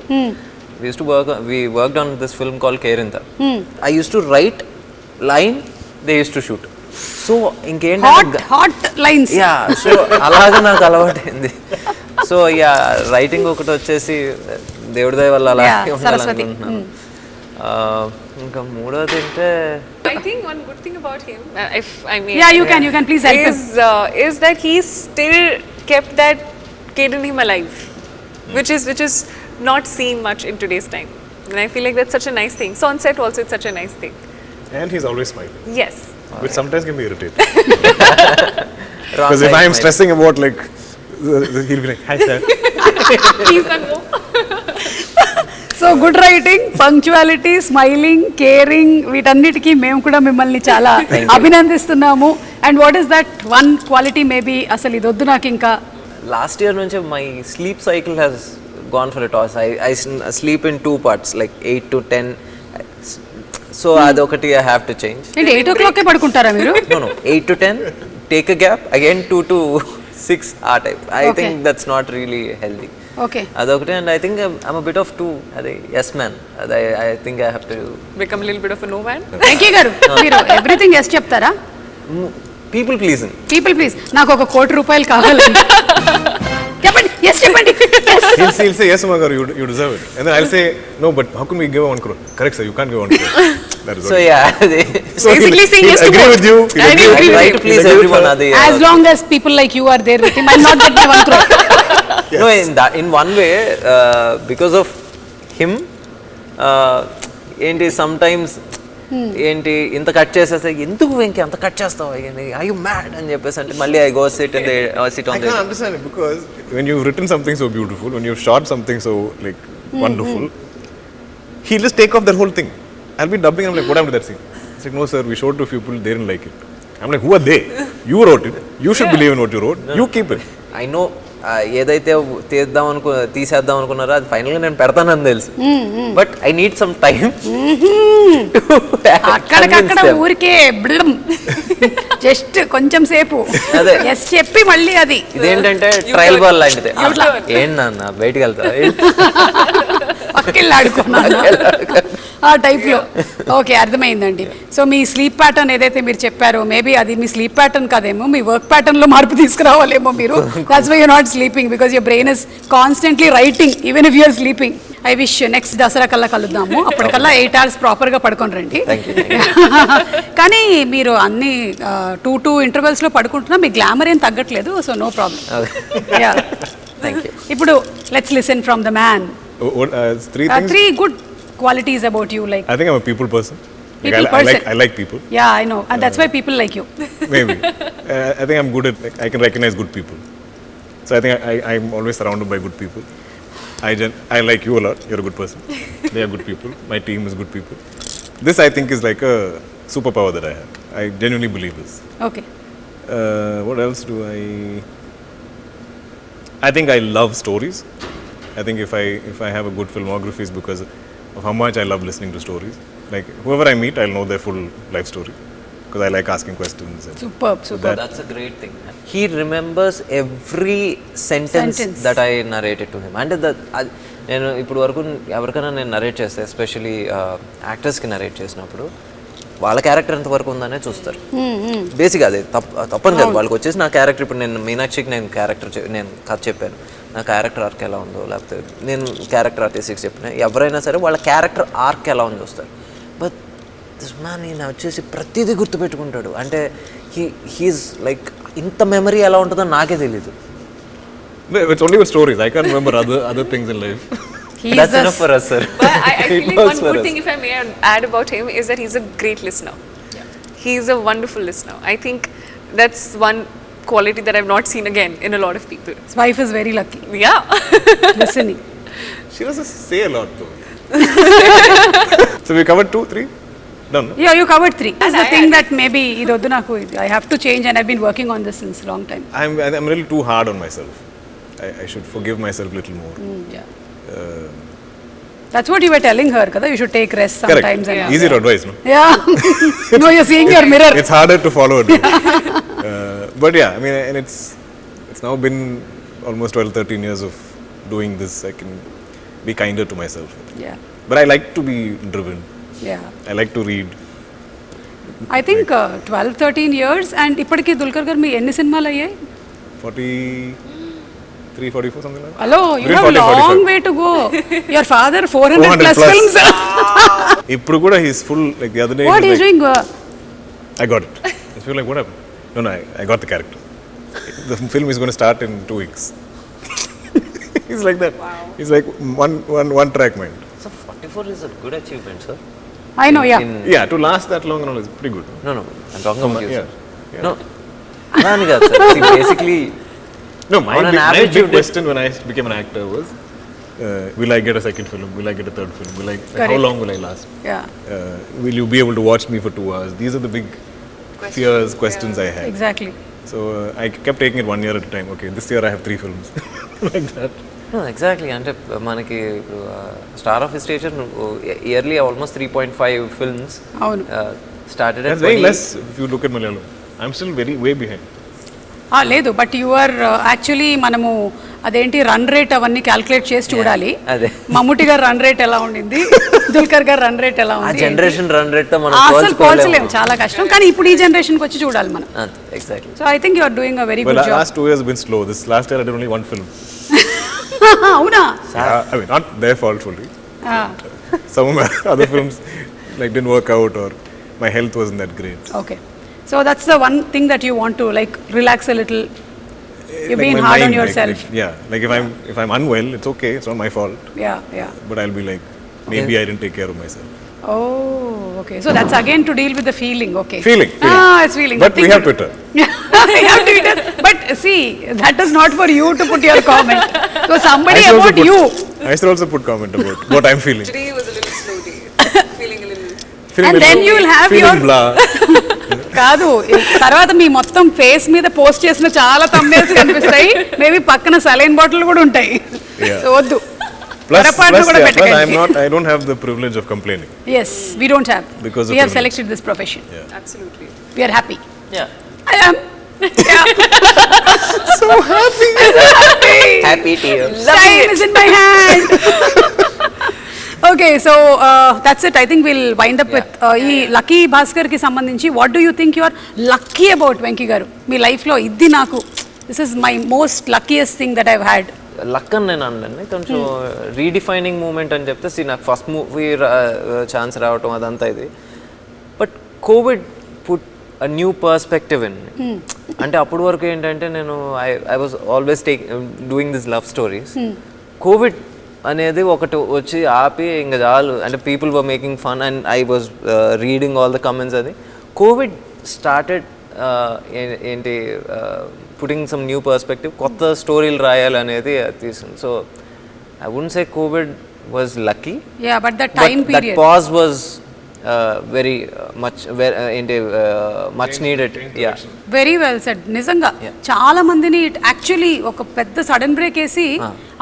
[SPEAKER 2] we worked on this film called Kerinta. I used to write line, they used to shoot. So ఇంకేంటంటే
[SPEAKER 1] hot lines.
[SPEAKER 2] Yeah, so అలాగా నాకు అలవాటైంది. సో యా, రైటింగ్ ఒకటి వచ్చేసి దేవుడి దయ వల్ల అలా ఉండాలనుకుంటున్నాను. ఇంకా మూడోది అంటే
[SPEAKER 4] I think one good thing about him, if I may,
[SPEAKER 1] Yeah, you can please help him.
[SPEAKER 4] is that he still kept that kid in him alive, which is not seen much in today's time. And I feel like that's such a nice thing. So on set also it's such a nice thing.
[SPEAKER 3] And he's always smiling,
[SPEAKER 4] Yes.
[SPEAKER 3] which sometimes can be irritating. Because if I am stressing about like, he'll be like, "Hi sir."
[SPEAKER 4] Please don't go.
[SPEAKER 1] So good writing, punctuality, smiling, caring, వీటన్నిటికీ మేము కూడా మిమ్మల్ని చాలా అభినందిస్తున్నాము. And what is that one quality maybe అసలు ఇది వద్దు నాకు ఇంకా?
[SPEAKER 2] లాస్ట్ ఇయర్ నుంచి my sleep cycle has gone for a toss. I sleep in 2 parts, like 8 to 10. So అదొకటి ఐ హ్యావ్ టు చేంజ్.
[SPEAKER 1] ఏంటి 8 o'clock పడుకుంటారా మీరు?
[SPEAKER 2] No, 8 to 10, take a gap, again 2 to 6, ఆ type. I think that's not really healthy.
[SPEAKER 1] Okay,
[SPEAKER 2] అదొకటి. And I think I'm a bit of 2, అదే yes man. అదే I think I have to
[SPEAKER 4] Become a little bit of a no man.
[SPEAKER 1] Venky garu మీరు everything yes చెప్తారా?
[SPEAKER 2] People pleasing.
[SPEAKER 1] People please, నాకు ఒక ₹1,00,00,000 కావాలి. చెప్పండి, yes చెప్పండి.
[SPEAKER 3] He'll say, yes, Magaru, you deserve it. And then I'll say, no, but how come we give 1 crore? Correct, sir, you can't give 1 crore. That is
[SPEAKER 2] so
[SPEAKER 3] what.
[SPEAKER 2] Yeah
[SPEAKER 3] So
[SPEAKER 4] Basically saying yes to
[SPEAKER 3] agree
[SPEAKER 4] both.
[SPEAKER 3] with you. He'll
[SPEAKER 4] I
[SPEAKER 3] agree with
[SPEAKER 4] agree
[SPEAKER 3] you.
[SPEAKER 4] with
[SPEAKER 2] try to please
[SPEAKER 3] He'll agree with
[SPEAKER 2] everyone.
[SPEAKER 3] her.
[SPEAKER 2] అది
[SPEAKER 1] As long as people like you are there with him, I'll not get my 1 crore.
[SPEAKER 2] no, in one way, because of him, ఏంటి sometimes ఏంటి ఇంత cut చేసేస్తే ఎందుకు వెంకీ అంత cut చేస్తావు I you mad అని చెప్పేసి అంటే మళ్ళీ I go SIT in the SIT
[SPEAKER 3] I
[SPEAKER 2] on
[SPEAKER 3] can't understand it because when you've written something so beautiful, when you've shot something so like wonderful, he'll just take off that whole thing. I'll be dubbing. I'm like, what happened to that scene? He's like, no, sir, we showed to a few people. They didn't like it. I'm like, who are they? You wrote it. You should believe in what you wrote. You keep it.
[SPEAKER 2] I know ఏదైతే తీసేద్దాం అనుకున్నారో అది ఫైనల్గా నేను పెడతానని తెలుసు, but I need some time.
[SPEAKER 1] అక్కడికక్కడ ఊరికే జస్ట్ కొంచెం సేపు
[SPEAKER 2] అదే.
[SPEAKER 1] ఎస్ చెప్పి మళ్ళీ అది
[SPEAKER 2] ఇదేంటంటే ట్రయల్ బాల్ లాంటిది. ఏంటి నాన్న బయటికి వెళ్తా
[SPEAKER 1] పక్కెళ్ళి ఆడుకున్నాను ఆ టైప్లో. ఓకే, అర్థమైందండి. సో మీ స్లీప్ ప్యాటర్న్ ఏదైతే మీరు చెప్పారో మేబీ అది మీ స్లీప్ ప్యాటర్న్ కాదేమో, మీ వర్క్ ప్యాటర్న్లో మార్పు తీసుకురావాలేమో మీరు. That's why you're not sleeping because your brain is constantly writing even if you're sleeping. I wish next Dasara కల్లా కలుద్దాము, అప్పటికల్లా 8 hours ప్రాపర్గా పడుకొని రండి. కానీ మీరు అన్ని 2 ఇంటర్వెల్స్లో పడుకుంటున్నా మీ గ్లామర్ ఏం తగ్గట్లేదు, so no problem.
[SPEAKER 2] Thank you.
[SPEAKER 1] ఇప్పుడు let's listen from the man.
[SPEAKER 3] What, 3 things.
[SPEAKER 1] 3 good qualities about you, like
[SPEAKER 3] I think I'm a people person. Like,
[SPEAKER 1] People
[SPEAKER 3] I
[SPEAKER 1] person.
[SPEAKER 3] like people.
[SPEAKER 1] yeah, I know, and that's why people like you.
[SPEAKER 3] Maybe. I think I'm good at, like, I can recognize good people. So I think I'm always surrounded by good people. I like you a lot. You're a good person. They are good people. My team is good people. This I think is like a superpower that I have. I genuinely believe this.
[SPEAKER 1] Okay.
[SPEAKER 3] What else do I think I love stories. I think if I have a good filmography is because of how much I love listening to stories. Like whoever I meet, I'll know their full life story because I like asking questions. And
[SPEAKER 1] Superb.
[SPEAKER 2] That's a great thing. He remembers every sentence that I narrated to him. And నేను ఇప్పుడు వరకు ఎవరికైనా నేను narrate చేస్తే, especially యాక్టర్స్కి narrate చేసినప్పుడు వాళ్ళ character ఎంత వరకు ఉందనే చూస్తారు. బేసిక్గా అదే తప్పని కాదు, వాళ్ళకి వచ్చేసి నా క్యారెక్టర్, ఇప్పుడు నేను మీనాక్షికి నేను కథ చెప్పాను, నా క్యారెక్టర్ ఆర్క్ ఎలా ఉందో, లేకపోతే నేను క్యారెక్టర్ ఆర్టిస్ట్కి చెప్పిన ఎవరైనా సరే వాళ్ళ క్యారెక్టర్ ఆర్క్ ఎలా ఉందో చూస్తారు. బట్ దిస్ మ్యాన్ ఈయన వచ్చేసి ప్రతిదీ గుర్తుపెట్టుకుంటాడు. అంటే హీఈస్ లైక్ ఇంత మెమరీ ఎలా ఉంటుందో నాకే తెలీదు.
[SPEAKER 3] it's only with stories. I can't remember other things in life.
[SPEAKER 2] That's enough for us, sir.
[SPEAKER 4] But I feel
[SPEAKER 2] It
[SPEAKER 4] like
[SPEAKER 2] works
[SPEAKER 4] one
[SPEAKER 2] for
[SPEAKER 4] good
[SPEAKER 2] us.
[SPEAKER 4] thing, if I may add about him, is that he's a great listener. He's a wonderful listener. I think that's one quality that I've not seen again in a lot of people.
[SPEAKER 1] His wife is very lucky.
[SPEAKER 4] Yeah.
[SPEAKER 1] Listening.
[SPEAKER 3] She doesn't say a lot though. So we covered 2, 3. Done. No?
[SPEAKER 1] Yeah, you covered 3. That's the thing that maybe idoddu naku I have to change, and I've been working on this since long time.
[SPEAKER 3] I'm a little too hard on myself. I should forgive myself a little more.
[SPEAKER 1] Yeah. That's what you were telling her, kada. You should take rest
[SPEAKER 3] Correct.
[SPEAKER 1] sometimes. And all.
[SPEAKER 3] Easy to advise, no?
[SPEAKER 1] Yeah. No, you're seeing your mirror.
[SPEAKER 3] It's harder to follow it. But yeah, I mean, and it's now been almost 12, 13 years of doing this. I can be kinder to myself.
[SPEAKER 1] Yeah.
[SPEAKER 3] But I like to be driven.
[SPEAKER 1] Yeah.
[SPEAKER 3] I like to read.
[SPEAKER 1] I think 12, 13 years, and ఇప్పటికి దుల్కర్ గారు మీ ఎన్ని సినిమాలు అయ్యాయి?
[SPEAKER 3] 43, 44, something like that.
[SPEAKER 1] Hello, you
[SPEAKER 3] Between
[SPEAKER 1] have
[SPEAKER 3] 40,
[SPEAKER 1] long
[SPEAKER 3] 45.
[SPEAKER 1] way to go. Your father 400 plus
[SPEAKER 3] 400 plus.
[SPEAKER 1] films.
[SPEAKER 3] ఇప్పుడు కూడా he's full, like the other day.
[SPEAKER 1] What
[SPEAKER 3] he
[SPEAKER 1] is
[SPEAKER 3] was like,
[SPEAKER 1] doing?
[SPEAKER 3] I got it. I feel like, what happened? No, I got the character. The film is going to start in 2 weeks. He's like that. Wow. He's like one track mind.
[SPEAKER 2] So 44 is a good achievement, sir.
[SPEAKER 1] I know, yeah.
[SPEAKER 3] Yeah, to last that long and all is pretty good.
[SPEAKER 2] No, I'm talking about you,
[SPEAKER 3] Yeah.
[SPEAKER 2] sir. No, అలాని కాదు sir. See, basically,
[SPEAKER 3] No,
[SPEAKER 2] On an
[SPEAKER 3] my
[SPEAKER 2] average,
[SPEAKER 3] big
[SPEAKER 2] you did-
[SPEAKER 3] question when I became an actor was, will I get a second film? Will I get a third film? Like, how
[SPEAKER 1] Correct.
[SPEAKER 3] long will I last?
[SPEAKER 1] Yeah.
[SPEAKER 3] Will you be able to watch me for 2 hours? These are the big fears, questions I had.
[SPEAKER 1] Exactly.
[SPEAKER 3] So I kept taking it 1 year at a time. Okay, this year I have 3 films. Like that.
[SPEAKER 2] no, exactly. అంటే మనకి star of station yearly almost 3.5 films
[SPEAKER 1] అవును.
[SPEAKER 2] Started
[SPEAKER 3] That's very less if you look at Malayalam. I'm still way behind.
[SPEAKER 1] లేదు, but you are actually మనము అదేంటి run rate అవన్నీ calculate చేసి చూడాలి.
[SPEAKER 2] అదే.
[SPEAKER 1] మమ్ముటి గారు రన్ రేట్ ఎలా ఉండింది, దుల్కర్ గారు రన్ రేట్ ఎలా
[SPEAKER 2] ఆ
[SPEAKER 1] ఉంది,
[SPEAKER 2] జనరేషన్ రన్ రేట్ తో మనం
[SPEAKER 1] అసలు పోల్చలేము, చాలా కష్టం. కానీ ఇప్పుడు ఈ జనరేషన్ కి వచ్చి చూడాలి మనం.
[SPEAKER 2] Exactly.
[SPEAKER 1] So I think you are doing a very
[SPEAKER 3] Well,
[SPEAKER 1] good job.
[SPEAKER 3] last 2 years been slow. This last year I did only one film.
[SPEAKER 1] అవునా?
[SPEAKER 3] I mean, not their fault fully. Some of my other films like didn't work out or my health wasn't that great.
[SPEAKER 1] Okay, so that's the one thing that you want to like relax a little. You're
[SPEAKER 3] Like
[SPEAKER 1] being
[SPEAKER 3] my
[SPEAKER 1] hard on
[SPEAKER 3] mind,
[SPEAKER 1] yourself.
[SPEAKER 3] like if I'm unwell, it's okay. It's not my fault.
[SPEAKER 1] Yeah.
[SPEAKER 3] But I'll be like, maybe I didn't take care of myself.
[SPEAKER 1] Oh, okay. So that's again to deal with the feeling. Okay.
[SPEAKER 3] Feeling.
[SPEAKER 1] It's feeling.
[SPEAKER 3] But we have Twitter.
[SPEAKER 1] You have Twitter. But see, that is not for you to put your comment. So somebody about you.
[SPEAKER 3] I should also put comment about what I'm feeling.
[SPEAKER 4] Today was a little slow day. Feeling a little.
[SPEAKER 3] Feeling
[SPEAKER 1] And
[SPEAKER 3] little-
[SPEAKER 1] then you will have
[SPEAKER 3] feeling
[SPEAKER 1] your-
[SPEAKER 3] blah.
[SPEAKER 1] కాదు, తర్వాత మీ మొత్తం face మీద post చేసిన చాలా thumbnails కనిపిస్తాయి. Maybe పక్కన saline bottle కూడా ఉంటాయి.
[SPEAKER 3] Yeah.
[SPEAKER 1] సో వద్దు.
[SPEAKER 3] Plus,
[SPEAKER 1] పొరపాటున కూడా
[SPEAKER 3] plus
[SPEAKER 1] పెట్టకండి.
[SPEAKER 3] I don't have the privilege of complaining.
[SPEAKER 1] Yes, we don't have.
[SPEAKER 3] Because of
[SPEAKER 1] We have
[SPEAKER 3] privilege.
[SPEAKER 1] selected this profession.
[SPEAKER 4] Absolutely.
[SPEAKER 1] We are happy.
[SPEAKER 2] Yeah.
[SPEAKER 1] I am. Yeah.
[SPEAKER 3] So happy.
[SPEAKER 2] Happy tears.
[SPEAKER 1] Time is in my hand. Okay, so that's it. I think we'll wind up with ఈ lucky Bhaskar కి సంబంధించి what do you think you are lucky about Venky garu? మీ life లో ఇది నాకు this is my most luckiest thing that I've had.
[SPEAKER 2] Luck అని నేను అనలేండి, కొంచెం రీడిఫైనింగ్ మూమెంట్ అని చెప్తే నాకు ఫస్ట్ మూవీ ఛాన్స్ రావటం అదంతా ఇది. But Covid put a new perspective in. అంటే అప్పటి వరకు ఏంటంటే నేను I was always doing this love stories. Covid అనేది ఒకటి వచ్చి ఆపి ఇంకా చాలు, అంటే people were making fun and I was reading all the comments. అది కోవిడ్ స్టార్టెడ్ ఏంటి పుటింగ్ సమ్ న్యూ పర్స్పెక్టివ్, కొత్త స్టోరీలు రాయాలనేది తీసింది. So I wouldn't say Covid was lucky,
[SPEAKER 1] Yeah, but the time
[SPEAKER 2] that
[SPEAKER 1] period.
[SPEAKER 2] Pause was very much ఏంటి much needed. Yeah,
[SPEAKER 1] very well said. నిజంగా చాలా మందిని actually ఒక పెద్ద సడన్ బ్రేక్ వేసి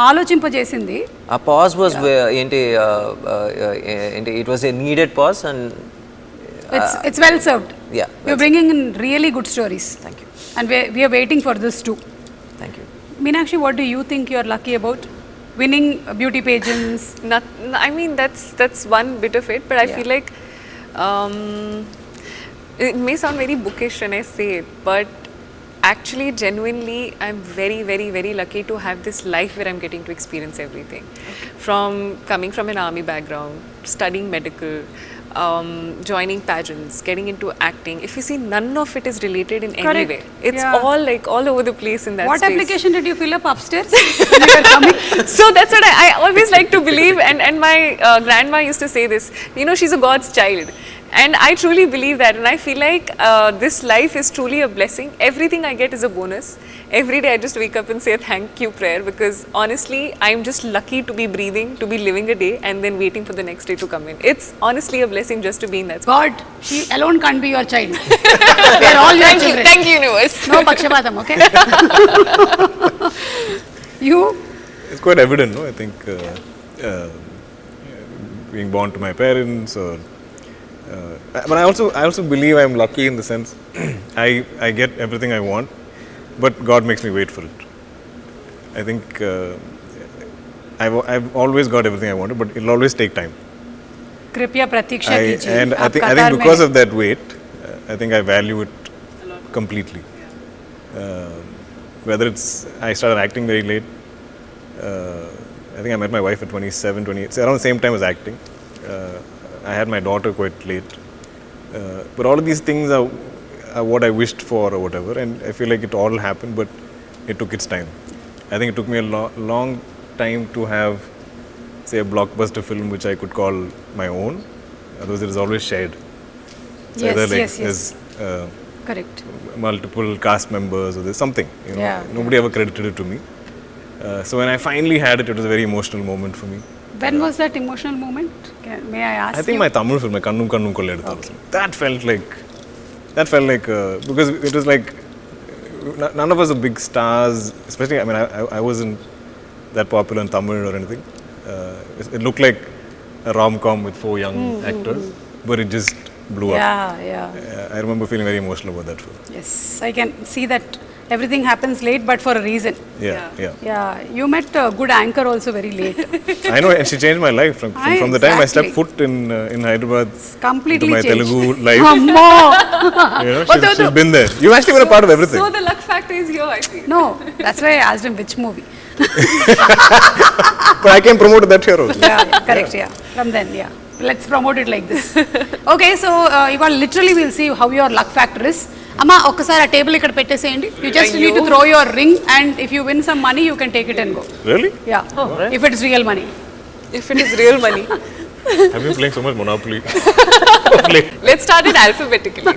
[SPEAKER 1] ఆలోచింపజేసింది.
[SPEAKER 2] ఆ పాజ్ వాజ్ ఏంటి ఏంటి it was a needed pause and
[SPEAKER 1] It's well served.
[SPEAKER 2] Yeah,
[SPEAKER 1] You're bringing in really good stories.
[SPEAKER 2] Thank you.
[SPEAKER 1] And we are waiting for this too.
[SPEAKER 2] Thank you.
[SPEAKER 1] Meenakshi, what do you think you're lucky about? Winning beauty pageants?
[SPEAKER 4] I mean, that's one bit of it, but I feel like it may sound very bookish when I say it, but actually, genuinely, I'm very, very, very lucky to have this life where I'm getting to experience everything. From coming from an army background, studying medical, joining pageants, getting into acting. If you see, none of it is related in any
[SPEAKER 1] Correct.
[SPEAKER 4] way. It's
[SPEAKER 1] Yeah.
[SPEAKER 4] all like all over the place in that
[SPEAKER 1] What
[SPEAKER 4] space.
[SPEAKER 1] application did you fill up upstairs when you were coming?
[SPEAKER 4] So that's what I always like to believe, and my grandma used to say this, you know, she's a God's child, and I truly believe that, and I feel like this life is truly a blessing. Everything I get is a bonus. Every day I just wake up and say a thank you prayer, because honestly I'm just lucky to be breathing, to be living a day and then waiting for the next day to come in. It's honestly a blessing just to be in that space.
[SPEAKER 1] God, she alone can't be your child. We are all your children.
[SPEAKER 4] Thank you universe.
[SPEAKER 1] No pakshapatam, okay? You?
[SPEAKER 3] It's quite evident, no? I think being born to my parents, or but I also believe I'm lucky in the sense I get everything I want, but God makes me wait for it. I think I've always got everything I wanted, but it'll always take time.
[SPEAKER 1] Kripya pratiksha kijiye.
[SPEAKER 3] And I
[SPEAKER 1] Aap
[SPEAKER 3] think
[SPEAKER 1] Qatar
[SPEAKER 3] because
[SPEAKER 1] mein
[SPEAKER 3] of that wait, I think I value it completely. Whether it's I started acting very late. I think I met my wife at 27, 28, so around the same time as acting. I had my daughter quite late. But all of these things are what I wished for or whatever, and I feel like it all happened, but it took its time. I think it took me a long time to have, say, a blockbuster film which I could call my own. Otherwise, it is always shared. So
[SPEAKER 1] Yes,
[SPEAKER 3] either like
[SPEAKER 1] yes.
[SPEAKER 3] there's
[SPEAKER 1] Correct.
[SPEAKER 3] multiple cast members or there's something. You know,
[SPEAKER 1] Yeah.
[SPEAKER 3] nobody ever credited it to me. So when I finally had it, it was a very emotional moment for me.
[SPEAKER 1] When was that emotional moment? May I ask
[SPEAKER 3] I think
[SPEAKER 1] you?
[SPEAKER 3] my Tamil film, my Kannum Kannum Kolleduthalu, that felt like because it was like none of us are big stars, especially I mean I wasn't that popular in Tamil or anything. It looked like a rom-com with 4 young actors, but it just blew up.
[SPEAKER 1] Yeah.
[SPEAKER 3] I remember feeling very emotional about that film.
[SPEAKER 1] Yes, I can see that everything happens late but for a reason.
[SPEAKER 3] Yeah.
[SPEAKER 1] Yeah, you met a good anchor also very late.
[SPEAKER 3] I know, and she changed my life from the time I stepped
[SPEAKER 1] Exactly.
[SPEAKER 3] foot in Hyderabad
[SPEAKER 1] Completely
[SPEAKER 3] to my
[SPEAKER 1] changed.
[SPEAKER 3] Telugu life.
[SPEAKER 1] Ammo!
[SPEAKER 3] You know, she's been there. You've actually been a part of everything.
[SPEAKER 4] So the luck factor is here, I feel.
[SPEAKER 1] No, that's why I asked him which movie.
[SPEAKER 3] But I can promote that here also.
[SPEAKER 1] Yeah, correct, yeah. From then, yeah. Let's promote it like this. Okay, so ఇవాళ literally we'll see how your luck factor is. అమ్మ ఒక్కసారి ఆ table ఇక్కడ పెట్టేసేయండి. You just need to throw your ring and if you win some money you can take it and go.
[SPEAKER 3] Really?
[SPEAKER 1] Yeah, if it is real money.
[SPEAKER 4] If it is real money.
[SPEAKER 3] I've been playing so much Monopoly.
[SPEAKER 4] Let's start it alphabetically.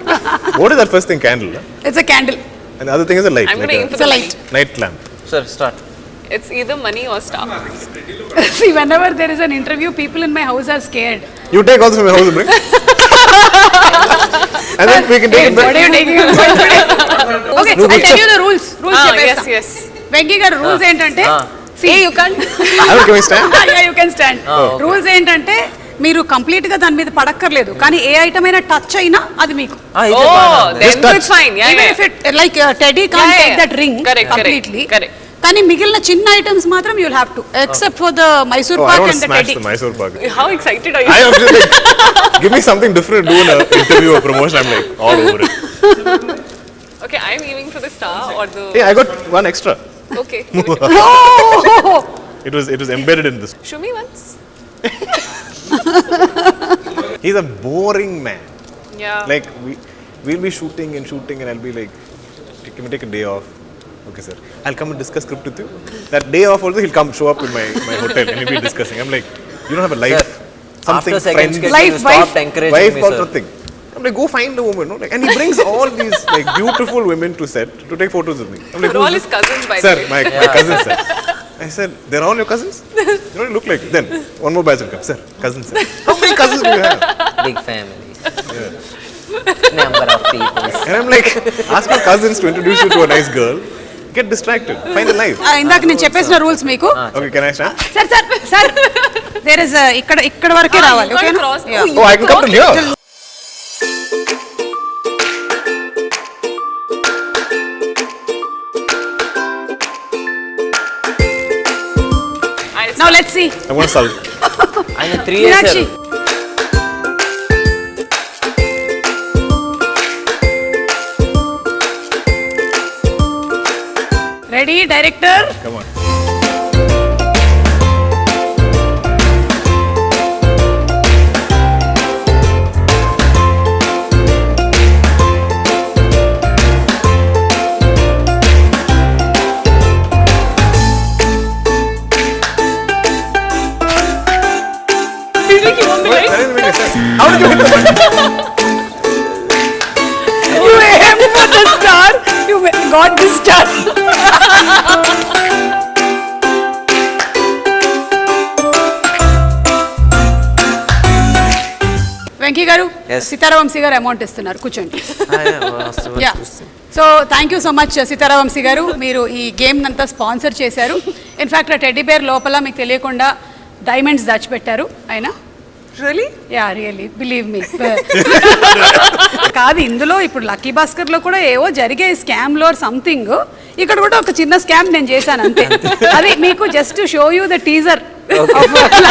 [SPEAKER 3] What is that first thing? Candle.
[SPEAKER 1] It's a candle.
[SPEAKER 3] And the other thing is a light.
[SPEAKER 4] I'm going to aim for
[SPEAKER 1] It's a
[SPEAKER 4] the
[SPEAKER 1] light.
[SPEAKER 3] Night lamp.
[SPEAKER 2] Sir, start.
[SPEAKER 4] It's either money or star.
[SPEAKER 1] See, whenever there is an interview, people in my house are scared.
[SPEAKER 3] You take also from your house and bring. And then we can take it
[SPEAKER 1] What
[SPEAKER 3] back.
[SPEAKER 1] are you taking away today? Okay, I'll tell you the rules. Rules
[SPEAKER 4] Yes, yes.
[SPEAKER 1] Venky గారు rules ఏంటంటే
[SPEAKER 4] Hey, you can't.
[SPEAKER 3] I don't, can we stand?
[SPEAKER 1] yeah, you can stand.
[SPEAKER 2] okay.
[SPEAKER 1] Rules ఏంటంటే మీరు complete గా దాని మీద పడక్కర్లేదు కానీ ఏ item అయినా touch అయినా అది మీకు
[SPEAKER 4] Oh, then
[SPEAKER 3] Just touch.
[SPEAKER 4] it's fine. Yeah,
[SPEAKER 1] even
[SPEAKER 4] yeah.
[SPEAKER 1] if it like Teddy can't
[SPEAKER 4] Yeah,
[SPEAKER 1] take
[SPEAKER 4] yeah.
[SPEAKER 1] that ring
[SPEAKER 4] Correct,
[SPEAKER 1] completely
[SPEAKER 4] correct.
[SPEAKER 1] కానీ మిగిలిన చిన్న ఐటమ్స్ మాత్రం you'll have to except for the Mysore
[SPEAKER 3] Oh, I
[SPEAKER 1] pak
[SPEAKER 3] don't
[SPEAKER 1] and the
[SPEAKER 3] smash
[SPEAKER 1] Teddy
[SPEAKER 3] the Mysore pak.
[SPEAKER 4] How excited are you?
[SPEAKER 3] I am just like, give me something different to do in an interview or promotion. I'm like all over it.
[SPEAKER 4] Okay, I'm aiming for the star or the.
[SPEAKER 3] Hey, I got one extra.
[SPEAKER 4] Okay.
[SPEAKER 1] oh
[SPEAKER 3] It was embedded in this.
[SPEAKER 4] Show me once.
[SPEAKER 3] He's a boring man.
[SPEAKER 4] Yeah.
[SPEAKER 3] Like we'll be shooting and I'll be like, can we take a day off? Okay, sir. I'll come and discuss script with you. That day off also he'll come show up in my hotel and we'll be discussing. I'm like, you don't have a life.
[SPEAKER 2] Sir,
[SPEAKER 3] Something
[SPEAKER 2] after second
[SPEAKER 3] friends,
[SPEAKER 2] sketch,
[SPEAKER 1] Life,
[SPEAKER 2] you stopped
[SPEAKER 1] wife.
[SPEAKER 2] encouraging
[SPEAKER 3] wife
[SPEAKER 2] me,
[SPEAKER 3] or
[SPEAKER 2] sir.
[SPEAKER 3] something. I'm like, go find a woman, no? Like, and he brings all these like beautiful women to set to take photos with me. I'm like,
[SPEAKER 4] They're all
[SPEAKER 3] who's
[SPEAKER 4] his
[SPEAKER 3] this?
[SPEAKER 4] cousins, by
[SPEAKER 3] Sir,
[SPEAKER 4] the way.
[SPEAKER 3] my cousins, sir. I said, they're all your cousins? You don't look like it. Then one more batch will come. Sir, cousins, sir. How many cousins do you have?
[SPEAKER 2] Big family. Number of people.
[SPEAKER 3] And I'm like, ask my cousins to introduce you to a nice girl. Get distracted. Find a life.
[SPEAKER 1] ఇందాక నేను చెప్పేసిన rules మీకు
[SPEAKER 3] Okay, can I stand?
[SPEAKER 1] Sir there is ఇక్కడ వరకే రావాలి
[SPEAKER 4] You can't
[SPEAKER 1] ఓకేనా
[SPEAKER 4] cross.
[SPEAKER 1] Yeah.
[SPEAKER 4] Oh,
[SPEAKER 3] Oh, I can come from here.
[SPEAKER 4] I'll
[SPEAKER 1] Now
[SPEAKER 4] start.
[SPEAKER 1] let's see.
[SPEAKER 3] I want to solve.
[SPEAKER 2] ఆయన 3
[SPEAKER 1] Meenakshi.
[SPEAKER 2] years.
[SPEAKER 1] Ready, director?
[SPEAKER 3] Come on.
[SPEAKER 4] Feel like you won the race.
[SPEAKER 3] That is really sad. How did you hit the button?
[SPEAKER 1] You aimed for the star. You got the star. Venky గారు
[SPEAKER 2] Yes.
[SPEAKER 1] సీతారావంశీ గారు amount ఇస్తున్నారు కూర్చోండి యా
[SPEAKER 2] చూస్తే
[SPEAKER 1] so thank you so much Seetharavamsi garu మీరు ఈ game అంతా sponsor చేశారు ఇన్ఫ్యాక్ట్ ఆ టెడ్డీ బేర్ లోపల మీకు తెలియకుండా డైమండ్స్ దాచిపెట్టారు ఆయన
[SPEAKER 4] Really?
[SPEAKER 1] Yeah really believe me కాదు ఇందులో ఇప్పుడు లక్కీ భాస్కర్ లో కూడా ఏవో జరిగే స్కామ్ లో సంథింగ్ ఇక్కడ కూడా ఒక చిన్న స్కామ్ నేను చేశాను అంతే అది మీకు just show you the teaser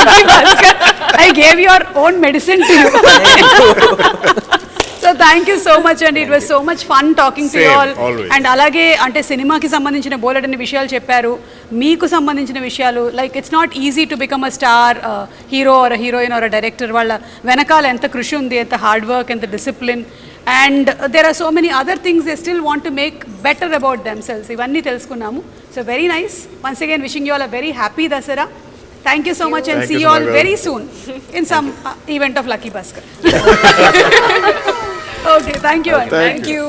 [SPEAKER 1] lucky Bhaskar I gave your own medicine to you so thank you so much and it was so much fun talking to
[SPEAKER 3] Same,
[SPEAKER 1] all
[SPEAKER 3] always.
[SPEAKER 1] And అలాగే అంటే సినిమాకి సంబంధించిన బోలెడన్ని విషయాలు చెప్పారు మీకు సంబంధించిన విషయాలు like it's not easy to become a star hero or heroine or director వాళ్ళ వెనకాల ఎంత కృషి ఉంది ఎంత హార్డ్ వర్క్ ఎంత discipline and there are so many other things they still want to make better about themselves ఇవన్నీ తెలుసుకున్నాము so very nice once again wishing you all a very happy Dasara thank you so much and
[SPEAKER 3] Thank
[SPEAKER 1] see
[SPEAKER 3] you,
[SPEAKER 1] you all
[SPEAKER 3] Sumaga.
[SPEAKER 1] Very soon in some event of lucky Bhaskar okay thank you
[SPEAKER 3] Thank
[SPEAKER 4] Thank you.